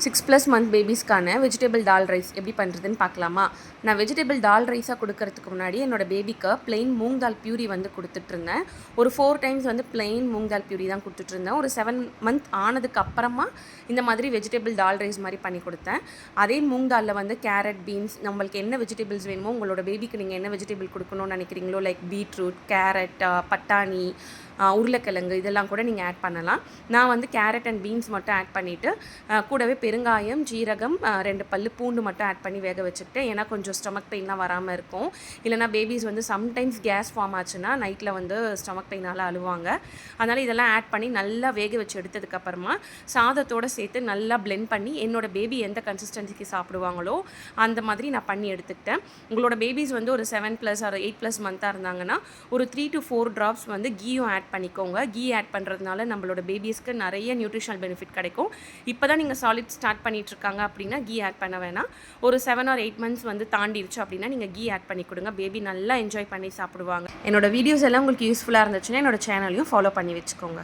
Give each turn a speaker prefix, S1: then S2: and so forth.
S1: 6+ month பேபிஸ்க்கான vegetable டால் rice எப்படி பண்ணுறதுன்னு பார்க்கலாமா? நான் வெஜிடபிள் டால் ரைஸாக கொடுக்கறதுக்கு முன்னாடி என்னோடய பேபிக்கு பிளெயின் மூங் தால் பியூரி வந்து கொடுத்துட்ருந்தேன். ஒரு 4 டைம்ஸ் வந்து பிளெயின் மூங் தால் பியூரி தான் கொடுத்துட்ருந்தேன். ஒரு 7 மந்த் ஆனதுக்கு அப்புறமா இந்த மாதிரி வெஜிடபிள் டால் ரைஸ் மாதிரி பண்ணி கொடுத்தேன். அதே மூங் தாலில் வந்து கேரட், பீன்ஸ், நம்மளுக்கு என்ன வெஜிடபிள்ஸ் வேணுமோ, உங்களோட பேபிக்கு நீங்கள் என்ன வெஜிடபிள் கொடுக்கணும்னு நினைக்கிறீங்களோ, லைக் பீட்ரூட், கேரட், பட்டாணி, உருளைக்கிழங்கு இதெல்லாம் கூட நீங்கள் ஆட் பண்ணலாம். நான் வந்து கேரட் அண்ட் பீன்ஸ் மட்டும் ஆட் பண்ணிவிட்டு கூடவே பெருங்காயம், ஜீரகம், 2 பல்லு பூண்டு மட்டும் ஆட் பண்ணி வேக வச்சுக்கிட்டேன். ஏன்னா கொஞ்சம் ஸ்டொமக் பெயின்லாம் வராமல் இருக்கும். இல்லைனா பேபிஸ் வந்து சம்டைம்ஸ் கேஸ் ஃபார்ம் ஆச்சுன்னா நைட்டில் வந்து ஸ்டொமக் பெயினால் அழுவாங்க. அதனால் இதெல்லாம் ஆட் பண்ணி நல்லா வேக வச்சு எடுத்ததுக்கப்புறமா சாதத்தோடு சேர்த்து நல்லா பிளெண்ட் பண்ணி என்னோடய பேபி எந்த கன்சிஸ்டன்சிக்கு சாப்பிடுவாங்களோ அந்த மாதிரி நான் பண்ணி எடுத்துக்கிட்டேன். உங்களோட பேபிஸ் வந்து ஒரு 7+ ஒரு 8+ மந்த்தாக இருந்தாங்கன்னா ஒரு 3 to 4 ட்ராப்ஸ் வந்து கீயும் ஆட் பண்ணிக்கோங்க. கீ ஆட் பண்ணுறதுனால நம்மளோட பேபிஸ்க்கு நிறைய நியூட்ரிஷனல் பெனிஃபிட் கிடைக்கும். இப்போ தான் நீங்கள் சாலிட் ஸ்டார்ட் பண்ணிகிட்ருக்காங்க அப்படின்னா கீ ஆட் பண்ண வேணாம். ஒரு 7 or 8 months வந்து தாண்டிடுச்சு அப்படின்னா நீங்கள் கீ ஆட் பண்ணி கொடுங்க. பேபி நல்லா என்ஜாய் பண்ணி சாப்பிடுவாங்க. என்னோட வீடியோஸ் எல்லாம் உங்களுக்கு யூஸ்ஃபுல்லாக இருந்துச்சுன்னா என்னோட சேனலையும் ஃபாலோ பண்ணி வச்சுக்கோங்க.